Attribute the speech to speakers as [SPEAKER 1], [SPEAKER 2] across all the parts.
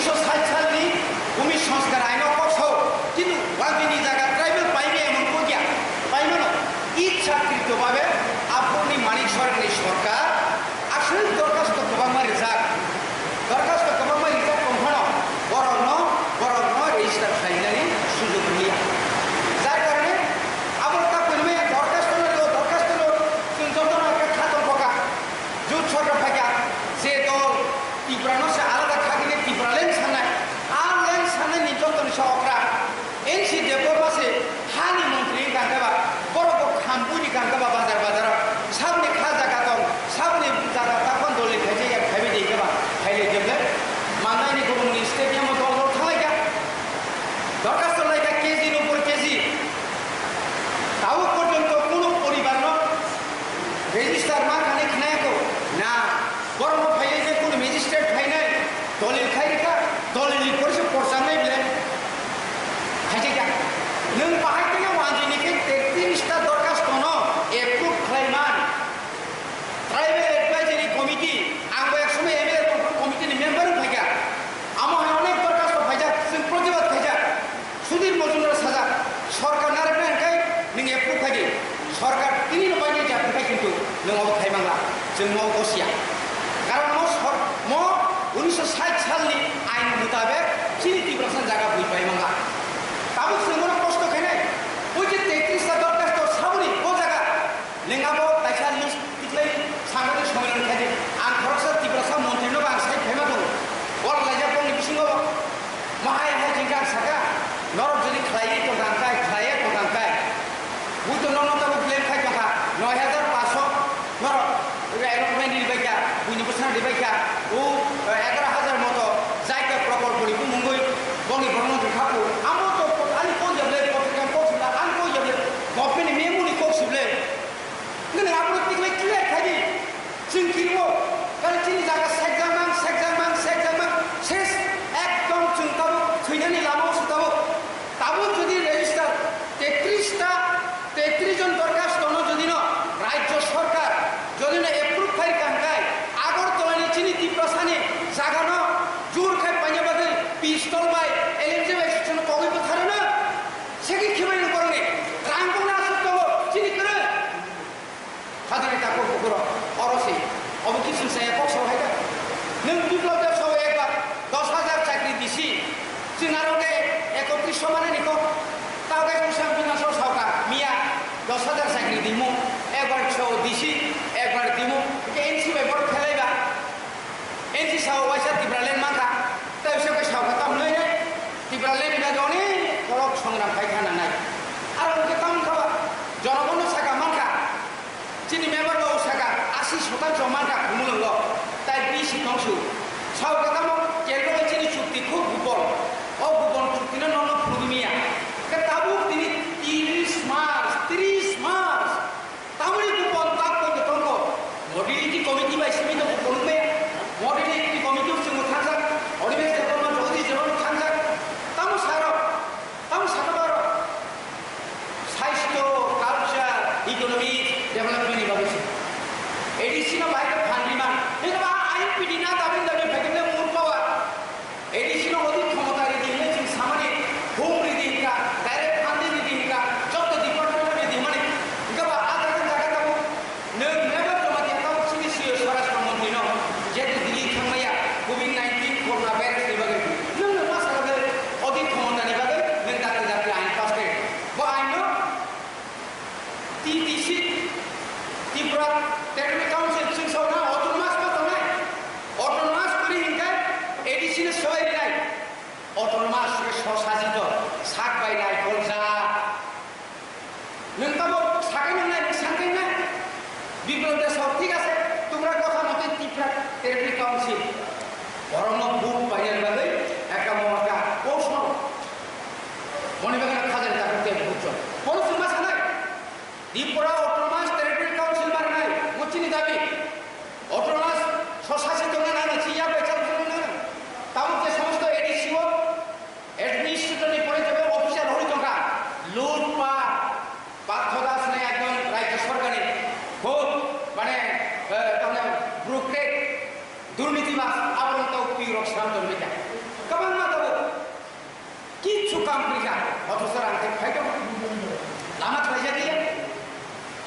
[SPEAKER 1] 1960 সালनि भूमि संस्कार आइन पक्षौ किन्तु वाल्मीनि जायगा ट्राइबल पाइने एमन को गया पाइनो ना इच्छाकृतभावे आफुनि मानिक सरकारनि सरकार आसले दरखास्त गोबां रिजार्भ दरखास्त गोबां रिजार्भ कम्पानो बरनो रेजिस्टार खालामनायनि सुजुग गैया जार कारणे आबर KOKTWMA दरखास्तनो जों जतन खातन बका जुट सरकार फाइया जे दल तिप्रानो से आलादा खागिने तिप्रालेन साननाय आलेन साननाय नि जतन सहकरा एनसि डेभलप मासे हानि मन्त्रि गांगाबा बरबो खामबुनि गांगाबा बाजार साबनि खाजा गादन साबनि जागा तापन दलि खाइजे एक खाइबे देगबा खाइले देबले माननायनि गुबुननि स्टेडियाम दल थालायगा दरखास्त लायगा केजि नोपर केजि ताव पर्यन्त कोनो परिबारनो रेजिस्टार मा खाने खनायको ना बरनो फाइले जे कोनो मेजिस्ट्रेट फाइनाय दलिल खाइरिखा दलिलनि परसे परसानाय बिले खाइजे क्या नों बाहायखौनो वानजिनिखे 33 टा दरखास्त दङ एप्रुभ खालायमान ट्राइबल एडभाइजरी कमिटी आंबो एक समय एमएलए कमिटिनि मेम्बार फाइगा आमाय अनेक दरखास्त फाइजा जों प्रतिबाद फाइजा सुधीर मजुमदार साजा सरकार नारेखाय नों एप्रुभ खाइदि सरकार तिनि नबायनि जाफिनखाय किन्तु नों खाइमांला जों माव गसिया कारण म 1960 सालनि आइन मुताबिक चिनि तिप्रासान जागा बुइबायमांला ताबो जोंनो कष्ट खायनाय ओइ जे 33 टा दरखास्त साबनि ओ जागा लेंगाबो ताइसा लिस्ट इतलै सांगानि सम्मेलन खायदि आं खरसा तिप्रासा मन्त्रिनो आं साइ फायमा दं अल लाइजा बंनि बिसिङाव माहाय जिंगा सागा नरक जदि खालायै तो गांखाय खालायै तो गांखाय बुतो ननो ताबो क्लेम खाय दंखा 9500 नरक एरोप्लेन दिबायका बुनि बोसोर दिबायका ओ 11000 मतो जायगा प्रकल्पनि मुंगै बंनि बरमन्त्रि खापु आमो तो आनि को जबले पत्रिका को सुला आन को जबले गभर्नमेन्ट मेमुनि को सुबले नों आपन तिगले क्लियर खायदि जों किरमो काल चिनि जागा सेकजामान शेष एकदम जों ताबो थैनानि लामाव सुताबो ताबो जदि रेजिस्टार 33 जन दरखास्त दङ जदि न राज्य सरकार जदि न एप्रुभ खाइ कांखाय आगरतलानि चिनि तिप्रासानि जागा न जुर खाइ पाइने बादै पिस्तल बाय एलिजिबल सिस्टेम कगैबो थारनो सेकि खिबाय गरनि रांगौना सत्तव चिनि करे खादरि ताको बुकुर अरसि अब किसिम से पक्ष हायगा नों बिप्लब देशव एकबार 10000 चाकरी दिसि जों आरो 31 माने निको तावगे जों बिनासो सावका मिया 10000 चाकरी दिमु एकबार छौ दिसि एकबार दिमु एनसि बाय बर खेलायबा एनसि साव वाइसा तिब्रालेन माखा ताइसे के सावका ताम नै तिब्रालेन बा जनि करक संग्राम फायखाना नाय आरो के ताम खाबा जनगण सागा माखा चिनि मेम्बार बाव सागा 80% माखा मुलंग ताइ बिसि नंसु सावका ताम केलबो चिनि चुक्ति खूब गुबल ओ गुबल चुक्तिनो ननो फुगमिया के ताबु तिनि 30 मार्च तामनि गुबल ताक को तंगो मॉडिलिटी कमिटी बाय समिति कोनमे मॉडिलिटी कमिटी जों थांजा अडिबेस डेभलपमेन्ट जदि जेबो थांजा ताम सारो बारो साइस्थ कालचार इकोनॉमिक डेभलपमेन्टनि बागै एडिसिना बायक फान्डिमान एबा आइन पिडिना दाबिन दाबि फैगोन मुरपावा एडिसिना अधिक क्षमता रिदिने जों सामानि होम रिदिनका डाइरेक्ट फान्डिं रिदिनका जब डिपार्टमेन्ट रिदिमानि गबा आदार जागा ताबो नों नेबा जमाति ताव सिनि सियो स्वराष्ट्र मन्त्रि न जेतु दिल्ली थांनाया कोविड-19 कोरोना भाइरासनि बागै नों मा सारबे अधिक क्षमतानि बागै नों दाखिल जाति आइन पास करे बा आइन टीटीसी त्रिपुरा टेक्निकल काउन्सिल जों सावना अटोनमास मा थांनाय अटोनमास करि हिंखाय एडिसिना सहाय नाय अटोनमास ससाजित साक बायनाय गलजा नों ताबो सागाय नाय सागाय नाय बिप्लब देशव ठीक আছে তোমরা কথা মতে ত্রিপুরা টেরিটরি কাউন্সিল বরং বুক বাইরের বাদে একা মমতা প্রশ্ন মনিবাগান খাজান তাকতে বুঝছো কোন সমাজ নাই ত্রিপুরা অটোনমাস টেরিটরি কাউন্সিল মানে নাই মুচিনি দাবি অটোনমাস স্বশাসিত না না চিয়া বেচার জন্য না তাও যে সমস্ত এডিসিও অ্যাডমিনিস্ট্রেটরি পড়ে যাবে অফিসার হরি টাকা লুটপাট পার্থদাস নাই একজন রাজ্য সরকারের খুব মানে ব্রোকারেজ দুর্নীতিবাজ আবরণ তো পিরক সান্তন বেটা কব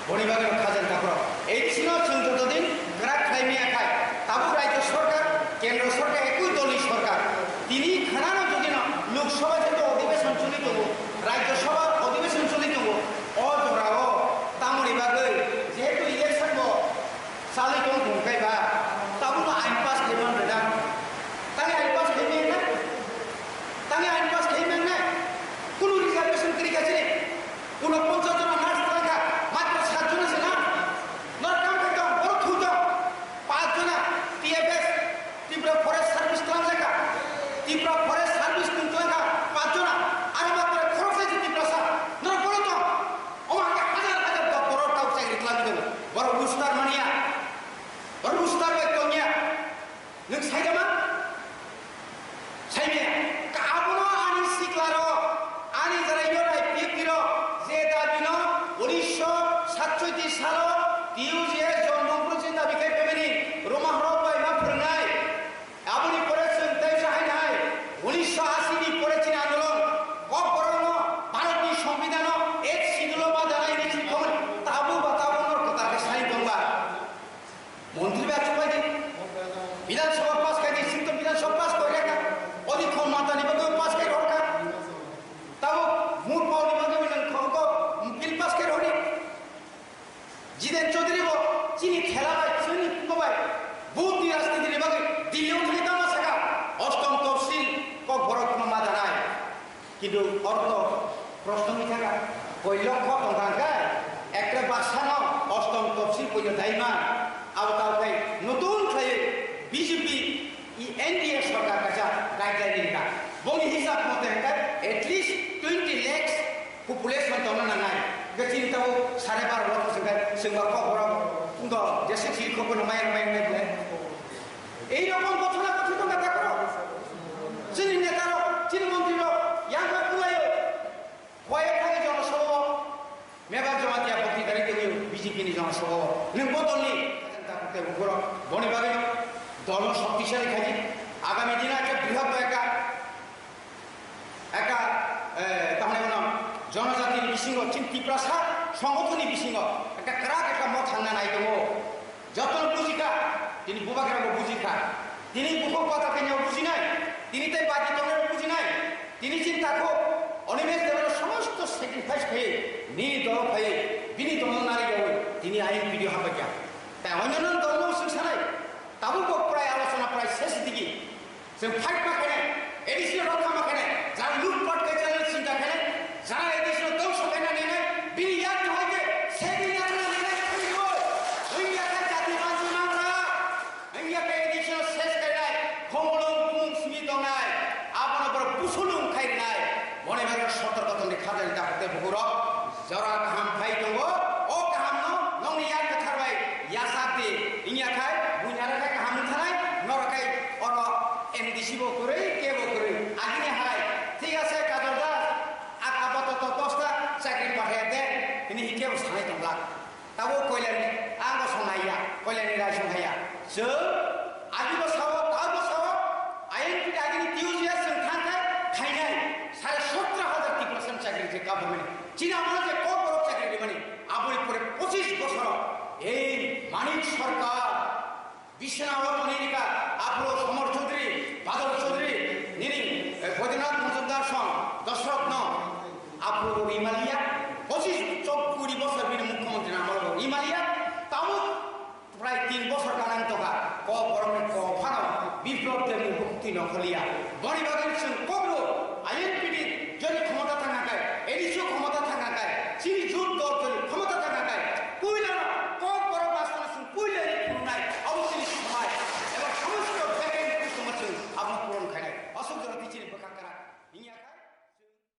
[SPEAKER 1] বনিবাগের খাজান কাপড় এই ছিল যতদিন গ্রাক খাইমিয়া খায় তাবু রাজ্য সরকার কেন্দ্র সরকার একই দলীয় সরকার তিনি খানানো যদি না লোকসভা যেহেতু অধিবেশন চলিত রাজ্যসভার অধিবেশন চলিত অধরাও তামরিবাগৈ যেহেতু ইলেকশন চালিত ঢুকাইবা তাবু আইন পাস খাইমান বেদা তাই আইন পাস খাইমেন না তাই আইন পাস খাইমেন না কোনো রিজার্ভেশন করি গেছে কোনো 50 জন নার্স থাকা মাত্র 7 জন আছে না নরকাম থেকে বড় থুত 5 জন TFS Tripura forest service club লেখা ত্রিপুরা ফরেস্ট সার্ভিস কিন্তু লেখা 5 জন আর মাত্র খরচ আছে ত্রিপুরা নর বড় তো আমাকে হাজার হাজার বড় টাও চাকরি ক্লাব দেব বড় উস্তার মানিয়া বড় উস্তার বেতনিয়া নং সাইদামা সাইমিয়া কাবনো আনি সিকলারো আনি জারাইনো রাই পিকিরো যে দাবিনো 1967 সাল টিউজে জন্মগ্রহণ দাবি খাই পেমেনি রোমাহর বাই মা ফরনাই আপনি পড়েছেন তাই চাই নাই 1980 নি পড়েছেন আন্দোলন কবরনো ভারতীয় সংবিধান এক শিডিউল বা জানাই দিছি খবর তাবু বাতাবনোর কথা সাই দংবা মন্ত্রী ব্যাচ পাই দিন বিধানসভা পাস খাই দিন সিদ্ধ বিধানসভা পাস করে রাখা অধিক্ষণ মাতা নিবন্ধন পাস করে রাখা তাও মূল পাও নিবন্ধন খবর বিল পাস করে হরি জিদেন চৌধুরী চিনি খেলা ভাই চিনি কুবাই বুদ্ধি রাজনীতি বিভাগে দিল্লিও থেকে দাম আছে অষ্টম তফসিল KOKBOROK জানায় কিন্তু অর্থ প্রশ্ন থাকা 1 লক্ষ টাকা একটা বাসানো অষ্টম তফসিল কইলে দাইমা আওতায় নতুন খাই বিজেপি এনডিএ সরকার কাছে গাইডলাইন দিকা বনি হিসাব মতে এটলিস্ট 20 লাখ পপুলেশন তো না নাই চিন্তাও 12.5 লক্ষ সেবা KOKBOROK কিন্তু দেশে শিল্প মায়ের মায়ের এই রকম ঘটনা কথিত কথা করো চিনি নেতারও চিনি মন্ত্রীরও ইয়াঙ্গা পুলাইও কয়েক থাকে জনসভা মেবার জমা দিয়া বক্তৃতারি দেবেও বিজেপি নি জনসভা নং বদলনি বনিবাগে দল শক্তিশালী খাজি আগামী দিনে একটা বৃহৎ একা তাহলে জনজাতির বিশৃঙ্গ ত্রিপ্রাসার সংগঠনী বিশৃঙ্গ একটা ক্রাক একটা মত হান্না নাই দেব যতন বুঝিকা তিনি বুবাকের বুঝিকা তিনি বুকুর কথা কেউ বুঝি নাই তিনি তাই বাকি তনের বুঝি নাই তিনি চিন্তা কো অনিমেষ দেবের সমস্ত স্যাক্রিফাইস খেয়ে নির্দল হয়ে বিনীত নারী তিনি আইন ভিডিও হবে গিয়া তাই অন্যান্য দল শিক্ষা নাই তাবুক প্রায় আলোচনা প্রায় শেষ দিকে সে ফাইট মাখেনে এডিশনাল রক্ষা মাখেনে যারা লুটপাট করে চ্যানেল চিন্তা খেলে যারা এডিশনাল ধ্বংস খেলে নিয়ে নেয় বিনিয়োগ হয়েছে সে বিনিয়োগ না নিয়ে নেয় ওই একা জাতি বাঁচি আমরা এই একা এডিশনাল শেষ করে নেয় খোলং কুং সীমিত নাই আপনার বড় পুষুলুং খাই নাই মনে মনে সতর্কতা লেখা যায় তাতে বহুরক যারা কাহাম খাই দেব ও কাহাম নং ইয়ার কথা ভাই ইয়াসাতে ইয়া খাই বুঝারা খাই কাহাম থানাই নরকাই অর এনডিসি বো করে কে বো করে আগিনে হাই ঠিক আছে কাজল দাস আপাতত 10টা চাকরি পাঠিয়ে দেন তিনি হিকে সানাই দংলা তাবো কইলানি আঙ্গ সনাইয়া কইলানি রাই সনাইয়া সো আজি বসাও তা বসাও আইএনপি আগিনি টিউজিয়া সংখ্যা খাইনাই 17,500 টিপ্রাসার চাকরি যে গভর্নমেন্ট চীনা মানে যে KOKBOROK চাকরি মানে আপনি পরে 25 বছর এই মানিক সরকার বিশ্বনাথ অনিকা আপলো সমর চৌধুরী বাদল চৌধুরী নিনি বৈদ্যনাথ মজুমদার সং দশরত্ন আপলো ইমালিয়া 25-20 বছর বিন মুখ্যমন্ত্রী আমল ইমালিয়া তাও প্রায় 3 বছর কানান্তকা KOKBOROK বিপ্লব মুক্তি নকলিয়া বনিবাগের কোন